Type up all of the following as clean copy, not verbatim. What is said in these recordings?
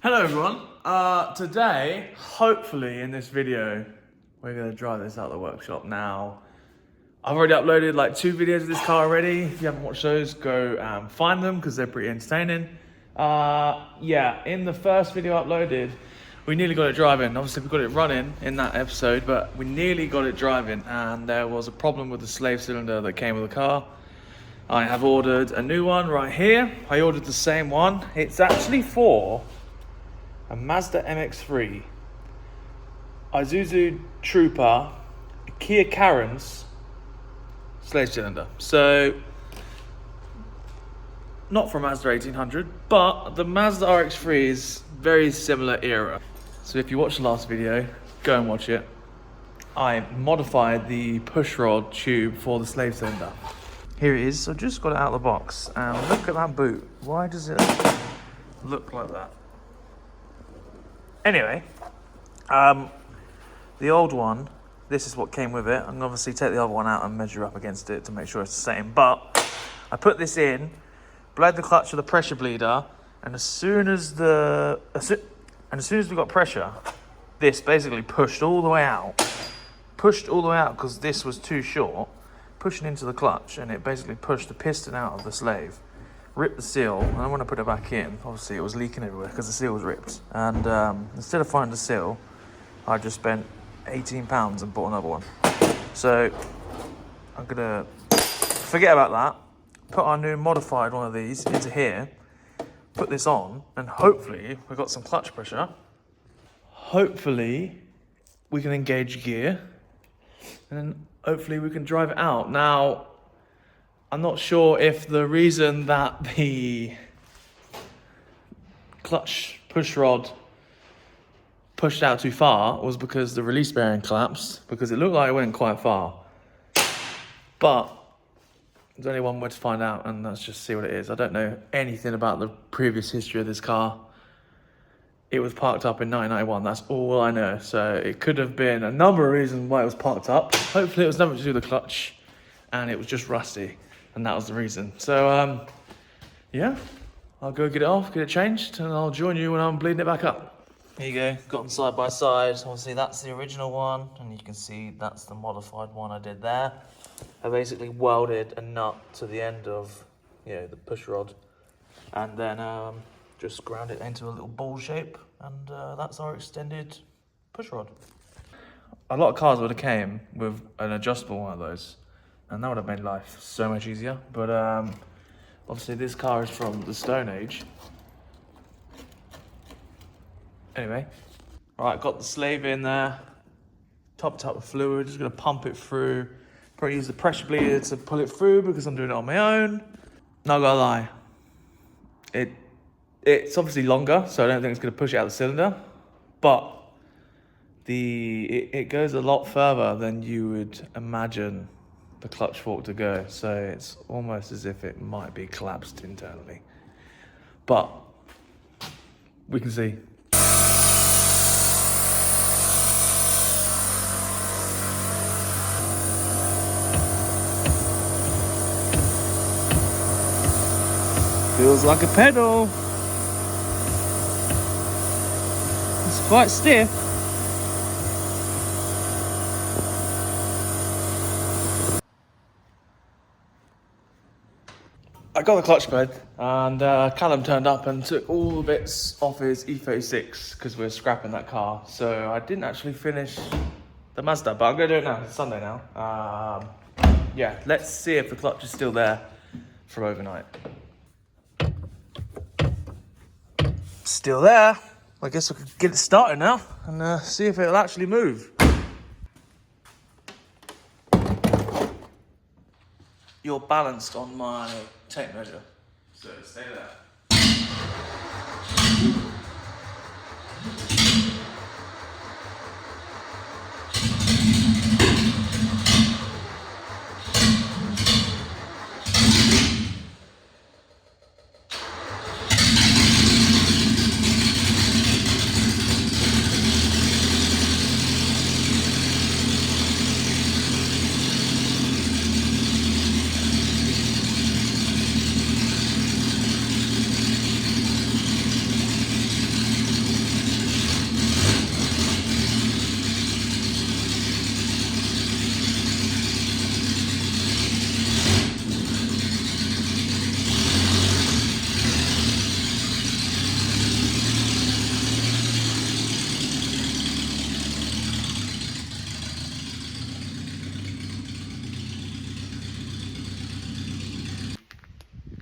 Hello everyone, today, hopefully in this video, we're going to drive this out of the workshop. Now, I've already uploaded like 2 videos of this car already. If you haven't watched those, go find them because they're pretty entertaining. Yeah, in the first video uploaded, we nearly got it driving. Obviously we got it running in that episode, but we nearly got it driving and there was a problem with the slave cylinder that came with the car. I have ordered a new one right here. I ordered the same one. It's actually for a Mazda MX-3, Isuzu Trooper, a Kia Carens slave cylinder. So, not from Mazda 1800, but the Mazda RX-3 is very similar era. So if you watched the last video, go and watch it. I modified the pushrod tube for the slave cylinder. Here it is. I just got it out of the box, and look at that boot. Why does it look like that? Anyway, the old one, this is what came with it. I'm going to obviously take the other one out and measure up against it to make sure it's the same. But I put this in, bled the clutch with a pressure bleeder, and as soon as we got pressure, this basically pushed all the way out. Pushed all the way out because this was too short, pushing into the clutch, and it basically pushed the piston out of the slave. Ripped the seal, and when I put it back in, obviously it was leaking everywhere because the seal was ripped. And instead of finding the seal, I just spent £18 and bought another one. So I'm gonna forget about that, put our new modified one of these into here, put this on, and hopefully we've got some clutch pressure. Hopefully we can engage gear, and then hopefully we can drive it out. Now, I'm not sure if the reason that the clutch push rod pushed out too far was because the release bearing collapsed, because it looked like it went quite far. But there's only one way to find out, and let's just see what it is. I don't know anything about the previous history of this car. It was parked up in 1991, that's all I know. So it could have been a number of reasons why it was parked up. Hopefully it was nothing to do with the clutch, and it was just rusty. And that was the reason. So, yeah, I'll go get it off, get it changed, and I'll join you when I'm bleeding it back up. Here you go, got them side by side. Obviously, that's the original one, and you can see that's the modified one I did there. I basically welded a nut to the end of, the push rod, and then just ground it into a little ball shape, and that's our extended push rod. A lot of cars would have came with an adjustable one of those, and that would have made life so much easier. But obviously this car is from the Stone Age. Anyway, right, got the slave in there, topped up with fluid, just gonna pump it through. Probably use the pressure bleeder to pull it through because I'm doing it on my own. Not gonna lie, it's obviously longer, so I don't think it's gonna push it out the cylinder, but it goes a lot further than you would imagine the clutch fork to go, so it's almost as if it might be collapsed internally, but we can see. Feels like a pedal. It's quite stiff. I got the clutch pad, and Callum turned up and took all the bits off his E36 because we're scrapping that car. So I didn't actually finish the Mazda, but I'm going to do it now. It's Sunday now. Yeah, let's see if the clutch is still there for overnight. Still there. I guess we could get it started now and see if it'll actually move. You're balanced on my tape measure, so stay there.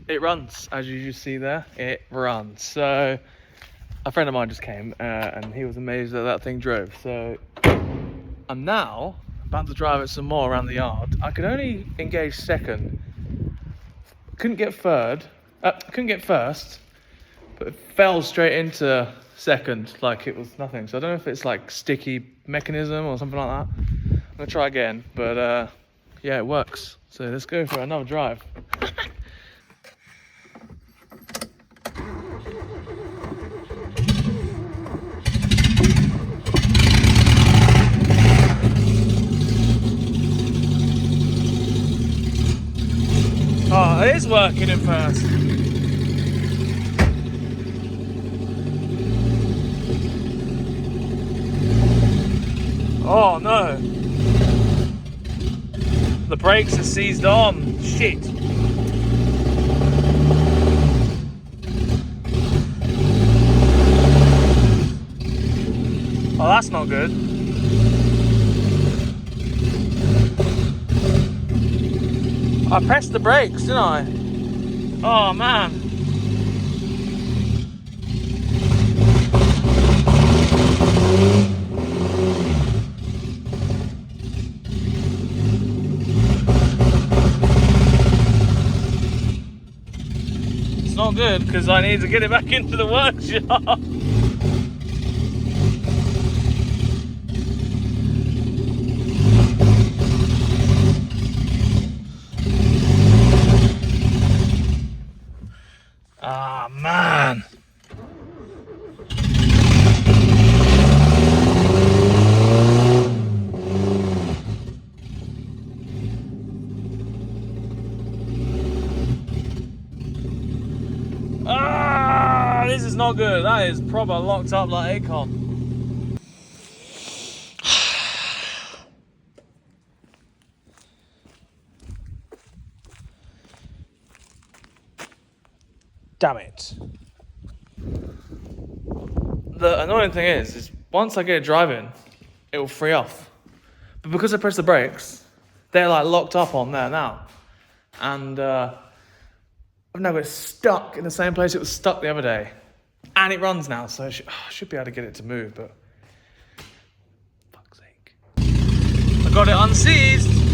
it runs, as you just see there. It runs. So a friend of mine just came and he was amazed that that thing drove. So I'm now about to drive it some more around the yard. I could only engage second. Couldn't get third. Couldn't get first, but it fell straight into second like it was nothing. So I don't know if it's like sticky mechanism or something like that. I'm gonna try again, but yeah, it works. So let's go for another drive. Oh, it is working in first. Oh no. The brakes are seized on. Shit. Oh, that's not good. I pressed the brakes, didn't I? Oh man. It's not good because I need to get it back into the workshop. Ah, man. Ah, this is not good. That is proper locked up like Akon. Damn it. The annoying thing is once I get it driving, it will free off. But because I press the brakes, they're like locked up on there now. And I've now got it stuck in the same place it was stuck the other day. And it runs now, so I should be able to get it to move, but fuck's sake. I got it unseized.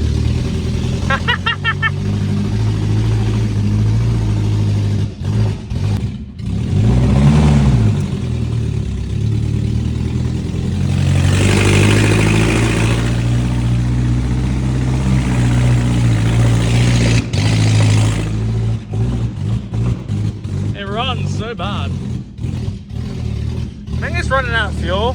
It runs so bad. I think it's running out of fuel.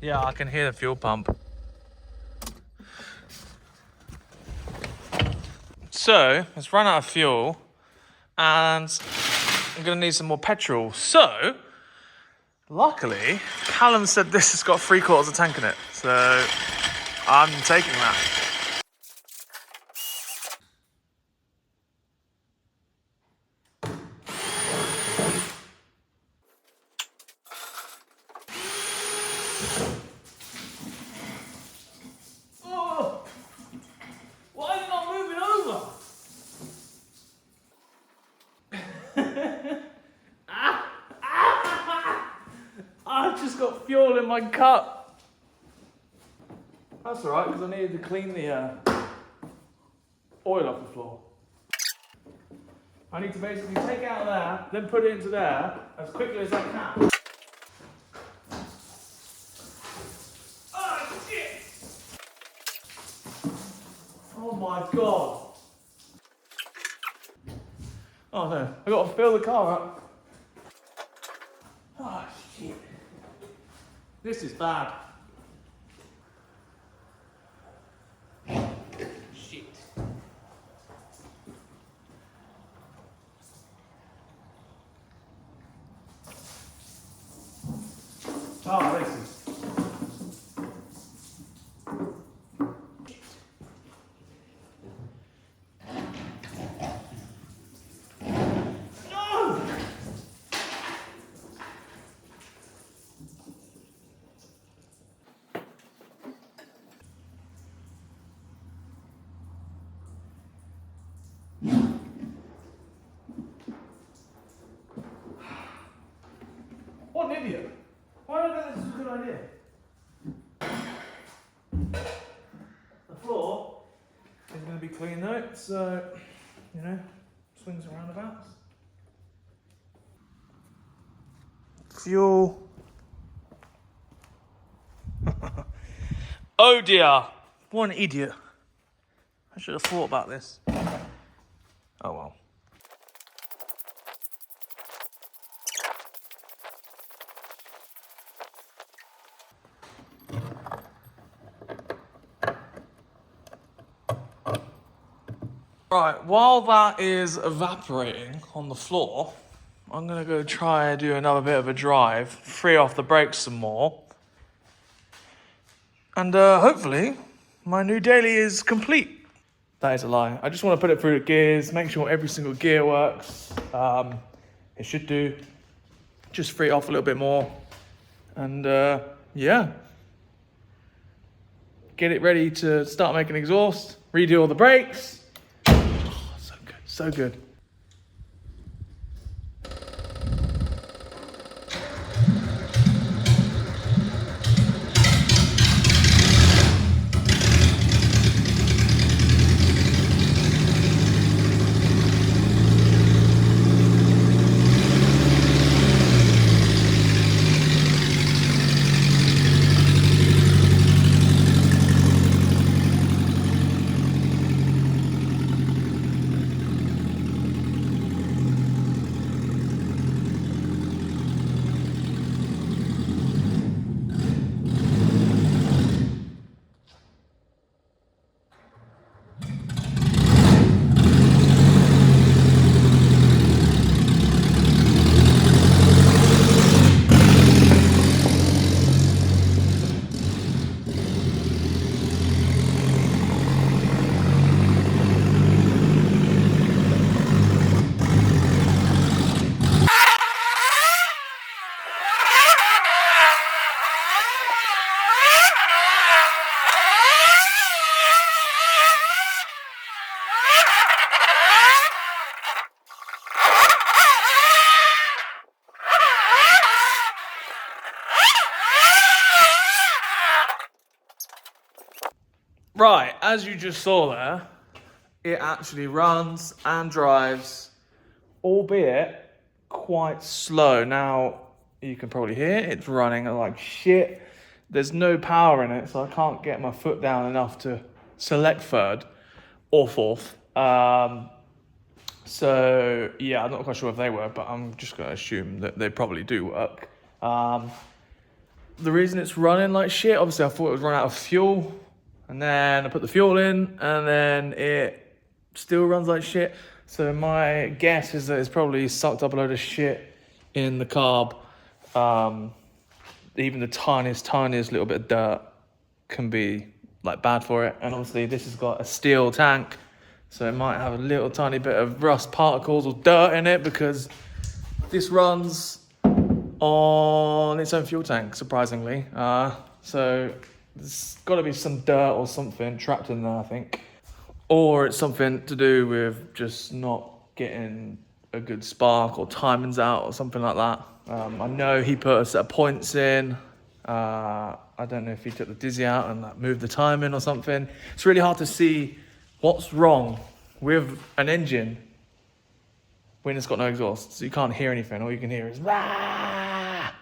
Yeah, I can hear the fuel pump. So, it's run out of fuel and I'm gonna need some more petrol. So, luckily, Callum said this has got 3/4 of tank in it. So, I'm taking that. Oh! Why is it not moving over? I've just got fuel in my cup. That's alright, because I needed to clean the oil off the floor. I need to basically take it out of there, then put it into there as quickly as I can. Oh shit! Oh my god. Oh no, I got to fill the car up. Oh shit. This is bad. Shit. Oh, this is. an idiot. Why don't I think this is a good idea? The floor is going to be clean though, so, you know, swings and roundabouts. Fuel. Oh dear, what an idiot. I should have thought about this. Oh well. Right, while that is evaporating on the floor, I'm gonna go try and do another bit of a drive, free off the brakes some more. And hopefully, my new daily is complete. That is a lie. I just want to put it through the gears, make sure every single gear works. It should do. Just free it off a little bit more. And yeah. Get it ready to start making exhaust, redo all the brakes. Oh, so good, so good. Right, as you just saw there, it actually runs and drives, albeit quite slow. Now, you can probably hear it's running like shit. There's no power in it, so I can't get my foot down enough to select third or fourth. So, yeah, I'm not quite sure if they work, but I'm just going to assume that they probably do work. The reason it's running like shit, obviously I thought it would run out of fuel. And then I put the fuel in, and then it still runs like shit. So my guess is that it's probably sucked up a load of shit in the carb. Even the tiniest little bit of dirt can be like bad for it. And obviously this has got a steel tank, so it might have a little tiny bit of rust particles or dirt in it, because this runs on its own fuel tank, surprisingly. So there's got to be some dirt or something trapped in there, I think. Or it's something to do with just not getting a good spark, or timing's out or something like that. I know he put a set of points in. I don't know if he took the dizzy out and like, moved the timing or something. It's really hard to see what's wrong with an engine when it's got no exhaust. So you can't hear anything. All you can hear is "Rah!"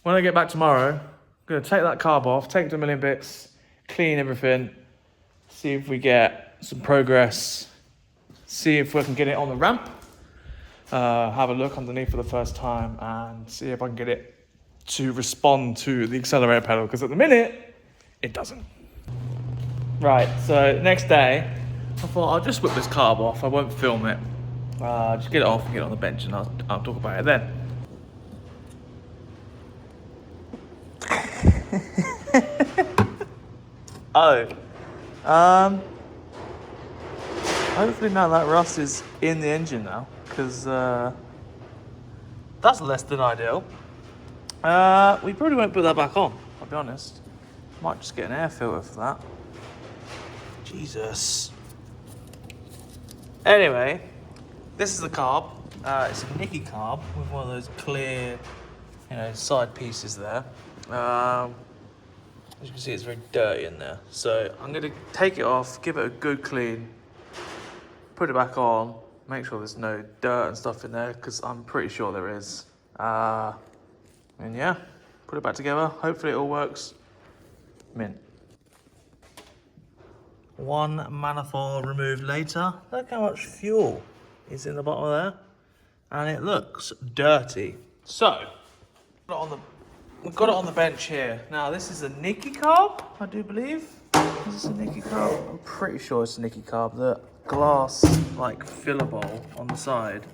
When I get back tomorrow, I'm going to take that carb off, take it to a million bits, clean everything, see if we get some progress, see if we can get it on the ramp, have a look underneath for the first time, and see if I can get it to respond to the accelerator pedal, because at the minute, it doesn't. Right, so next day, I thought I'll just whip this carb off, I won't film it. Just get it off and get it on the bench, and I'll talk about it then. Hopefully now that rust is in the engine now, because that's less than ideal. We probably won't put that back on, I'll be honest. Might just get an air filter for that. Jesus. Anyway, this is the carb. It's a Nicky carb with one of those clear side pieces there. As you can see, it's very dirty in there. So I'm gonna take it off, give it a good clean, put it back on, make sure there's no dirt and stuff in there, because I'm pretty sure there is. And yeah, put it back together. Hopefully it all works. Mint. One manifold removed later. Look how much fuel is in the bottom of there. And it looks dirty. So, we've got it on the bench here. Now this is a Nicky carb, I do believe. Is this a Nicky carb? I'm pretty sure it's a Nicky carb. The glass, like, filler bowl on the side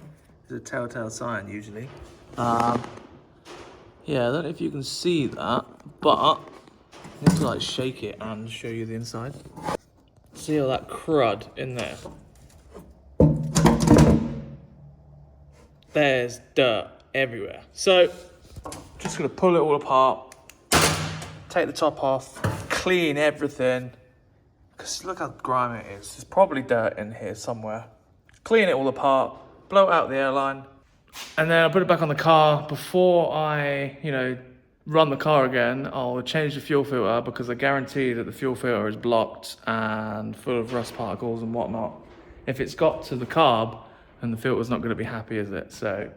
is a telltale sign usually. Yeah, I don't know if you can see that, but I need to like shake it and show you the inside. See all that crud in there? There's dirt everywhere. So, just gonna pull it all apart, take the top off, clean everything, because look how grimy it is. There's probably dirt in here somewhere. Clean it all apart, blow out the airline, and then I'll put it back on the car. Before I, run the car again, I'll change the fuel filter, because I guarantee that the fuel filter is blocked and full of rust particles and whatnot. If it's got to the carb, then the filter's not gonna be happy, is it? So,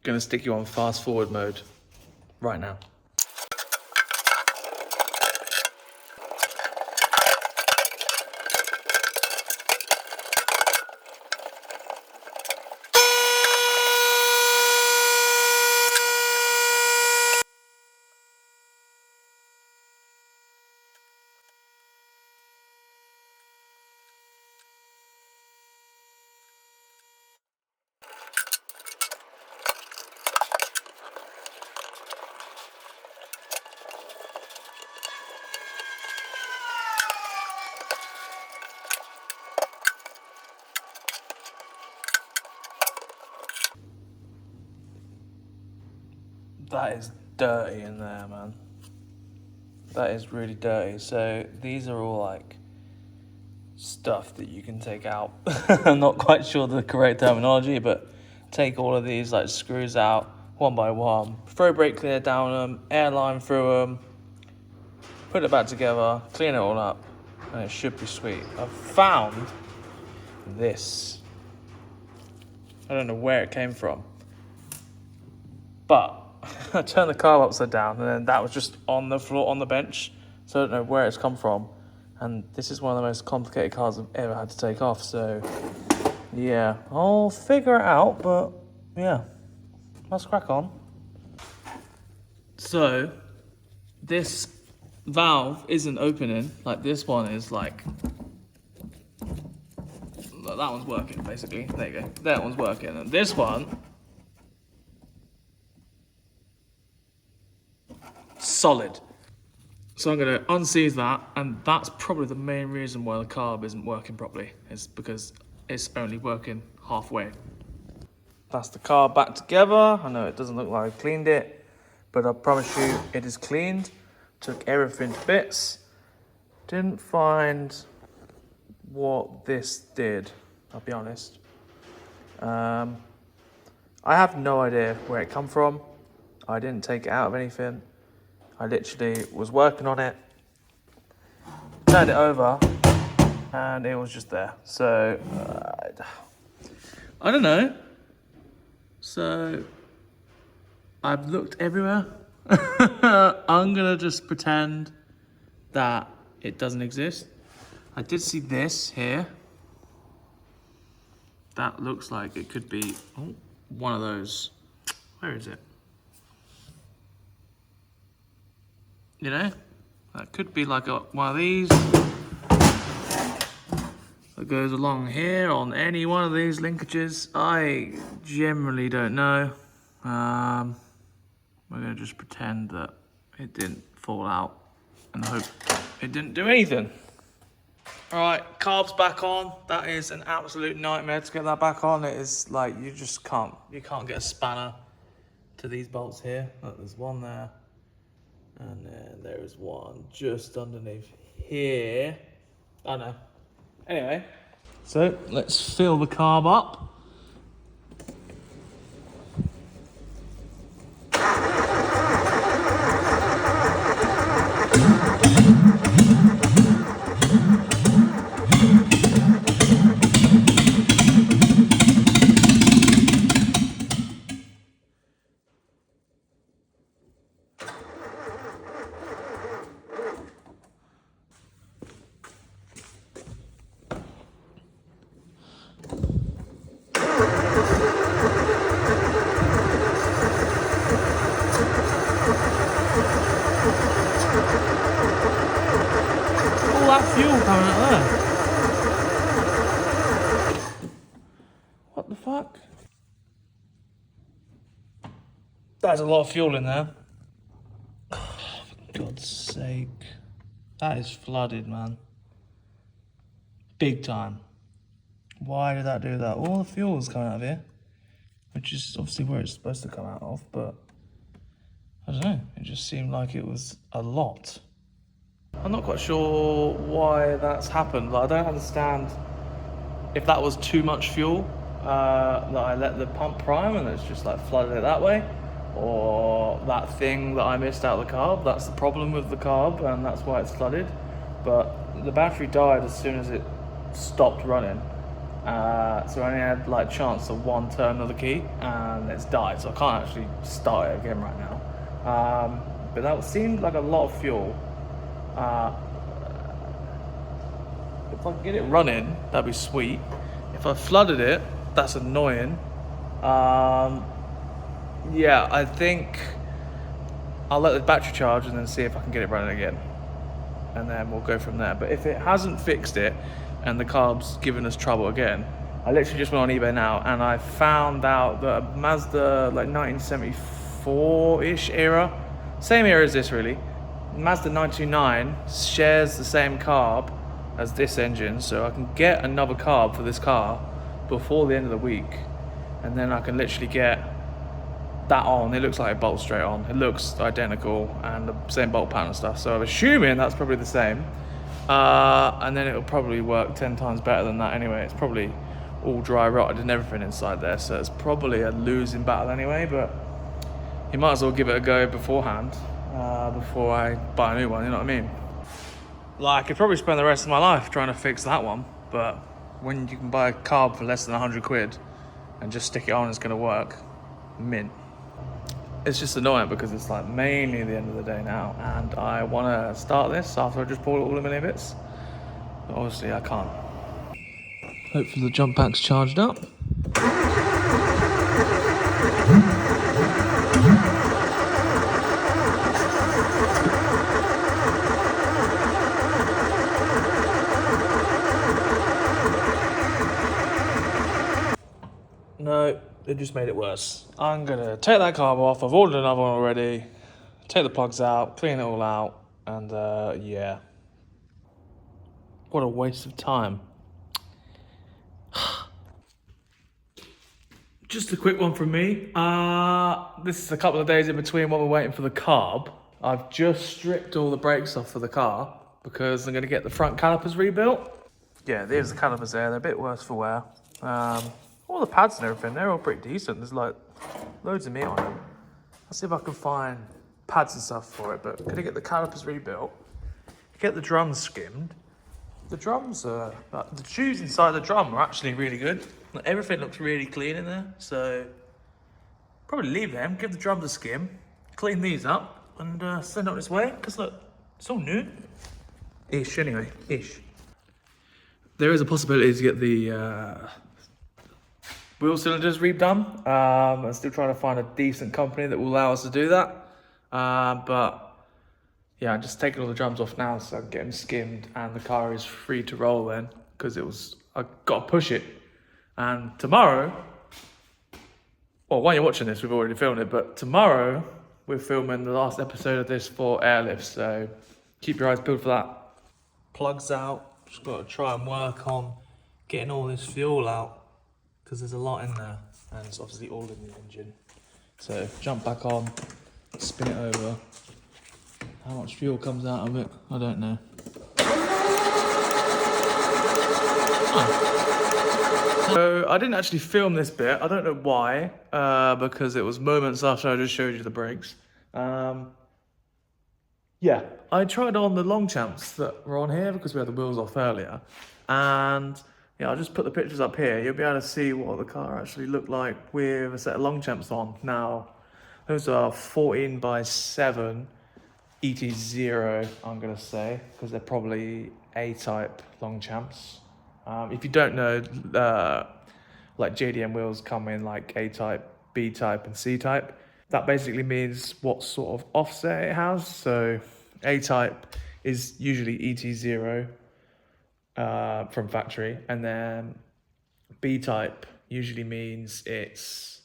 gonna stick you on fast forward mode right now. That is dirty in there, man. That is really dirty. So these are all like stuff that you can take out. I'm not quite sure the correct terminology, but take all of these like screws out one by one, throw brake cleaner down them, airline through them, put it back together, clean it all up, and it should be sweet. I've found this. I don't know where it came from, but I turned the car upside down, and then that was just on the floor, on the bench, so I don't know where it's come from. And this is one of the most complicated cars I've ever had to take off, so yeah, I'll figure it out, but yeah, let's crack on. So, this valve isn't opening, like this one is like, that one's working, basically, there you go, that one's working, and this one, solid. So I'm going to unseize that, and that's probably the main reason why the carb isn't working properly, is because it's only working halfway. That's the carb back together. I know it doesn't look like I cleaned it, but I promise you it is cleaned. Took everything to bits. Didn't find what this did, I'll be honest. I have no idea where it come from. I didn't take it out of anything. I literally was working on it, turned it over, and it was just there. So, I don't know. So, I've looked everywhere. I'm gonna just pretend that it doesn't exist. I did see this here. That looks like it could be one of those. Where is it? That could be like one of these that goes along here on any one of these linkages. I generally don't know. We're gonna just pretend that it didn't fall out and hope it didn't do anything. All right, carbs back on. That is an absolute nightmare to get that back on. It is like, you can't get a spanner to these bolts here. Look, there's one there. And then there is one just underneath here. I know. Anyway, so let's fill the carb up. All that fuel coming out there. What the fuck? There's a lot of fuel in there. Oh, for God's sake. That is flooded, man. Big time. Why did that do that? All the fuel is coming out of here. Which is obviously where it's supposed to come out of, but I don't know. It just seemed like it was a lot. I'm not quite sure why that's happened. Like, I don't understand if that was too much fuel that I let the pump prime and it's just like flooded it that way, or that thing that I missed out of the carb. That's the problem with the carb, and that's why it's flooded. But the battery died as soon as it stopped running, so I only had like chance of one turn of the key, and it's died. So I can't actually start it again right now. But that seemed like a lot of fuel. If I can get it running, that'd be sweet. If I flooded it, that's annoying. Yeah, I think I'll let the battery charge and then see if I can get it running again. And then we'll go from there. But if it hasn't fixed it and the carb's giving us trouble again, I literally just went on eBay now and I found out that a Mazda like 1974-ish era, same era as this really, Mazda 929 shares the same carb as this engine, so I can get another carb for this car before the end of the week, and then I can literally get that on. It looks like it bolts straight on. It looks identical and the same bolt pattern and stuff, so I'm assuming that's probably the same, and then it'll probably work 10 times better than that anyway. It's probably all dry rotted and everything inside there, so it's probably a losing battle anyway, but you might as well give it a go beforehand, before I buy a new one, you know what I mean? Like, I could probably spend the rest of my life trying to fix that one, but when you can buy a carb for less than 100 quid and just stick it on, it's gonna work, mint. It's just annoying because it's like mainly the end of the day now, and I wanna start this after I just pull it all in a million bits, but obviously I can't. Hopefully the jump pack's charged up. No, it just made it worse. I'm gonna take that carb off. I've ordered another one already. Take the plugs out, clean it all out, and yeah. What a waste of time. Just a quick one from me. This is a couple of days in between while we're waiting for the carb. I've just stripped all the brakes off for the car because I'm gonna get the front calipers rebuilt. Yeah, there's the calipers there. They're a bit worse for wear. All the pads and everything, they're all pretty decent. There's like loads of meat on them. Let's see if I can find pads and stuff for it, but I'm gonna get the calipers rebuilt, get the drums skimmed. The drums are, the shoes inside the drum are actually really good. Like, everything looks really clean in there, so probably leave them, give the drums a skim, clean these up, and send it on its way, because look, it's all new. Ish, anyway, ish. There is a possibility to get the wheel cylinders redone. I'm still trying to find a decent company that will allow us to do that. But yeah, I'm just taking all the drums off now so I can get them skimmed and the car is free to roll then, because I got to push it. And tomorrow, well, while you're watching this, we've already filmed it, but tomorrow we're filming the last episode of this for Airlift, so keep your eyes peeled for that. Plugs out, just got to try and work on getting all this fuel out, because there's a lot in there, and it's obviously all in the engine. So jump back on, spin it over. How much fuel comes out of it, I don't know. Oh. So I didn't actually film this bit, I don't know why, because it was moments after I just showed you the brakes. Yeah, I tried on the Longchamps that were on here because we had the wheels off earlier, and yeah, I'll just put the pictures up here. You'll be able to see what the car actually looked like with a set of Longchamps on. Now, those are 14x7 ET0, I'm going to say, because they're probably A-type Longchamps. If you don't know, like JDM wheels come in like A-type, B-type and C-type. That basically means what sort of offset it has. So A-type is usually ET0 from factory, and then B-type usually means it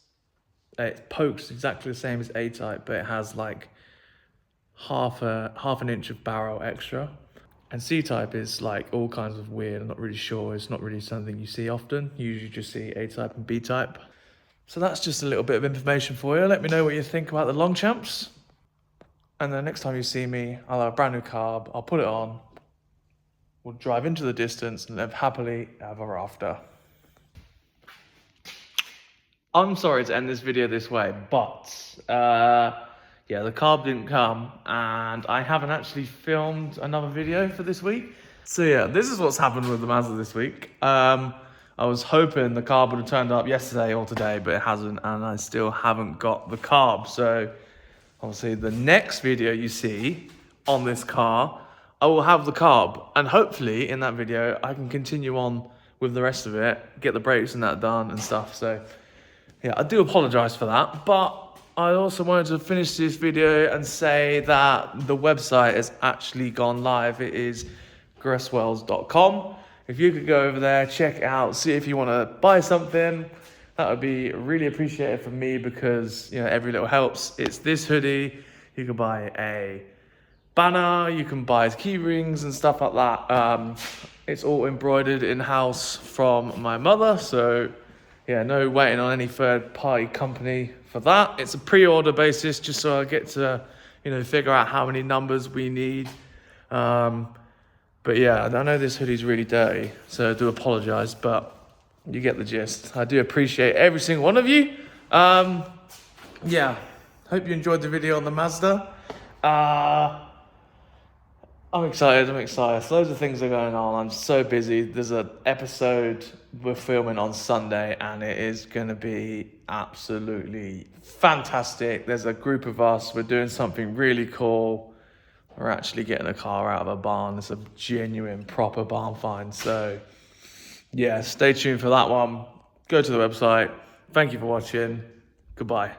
pokes exactly the same as A-type, but it has like half an inch of barrel extra. And C-type is like all kinds of weird. I'm not really sure. It's not really something you see often. You usually just see A-type and B-type. So that's just a little bit of information for you. Let me know what you think about the Longchamps. And then next time you see me, I'll have a brand new carb. I'll put it on. We'll drive into the distance and live happily ever after. I'm sorry to end this video this way, but yeah, the carb didn't come and I haven't actually filmed another video for this week. So yeah, this is what's happened with the Mazda this week. I was hoping the carb would have turned up yesterday or today, but it hasn't, and I still haven't got the carb. So obviously the next video you see on this car, I will have the carb, and hopefully in that video I can continue on with the rest of it, get the brakes and that done and stuff. So yeah, I do apologize for that, but I also wanted to finish this video and say that the website has actually gone live. It is gresswells.com. If you could go over there, check it out, see if you want to buy something, that would be really appreciated for me, because every little helps. It's this hoodie. You can buy a banner, you can buy key rings and stuff like that. It's all embroidered in-house from my mother, so yeah, no waiting on any third-party company for that. It's a pre-order basis, just so I get to, figure out how many numbers we need. But yeah, I know this hoodie's really dirty, so I do apologize, but you get the gist. I do appreciate every single one of you. Yeah, hope you enjoyed the video on the Mazda. I'm excited. Loads of things are going on. I'm so busy. There's an episode we're filming on Sunday, and it is going to be absolutely fantastic. There's a group of us. We're doing something really cool. We're actually getting a car out of a barn. It's a genuine, proper barn find. So, yeah, stay tuned for that one. Go to the website. Thank you for watching. Goodbye.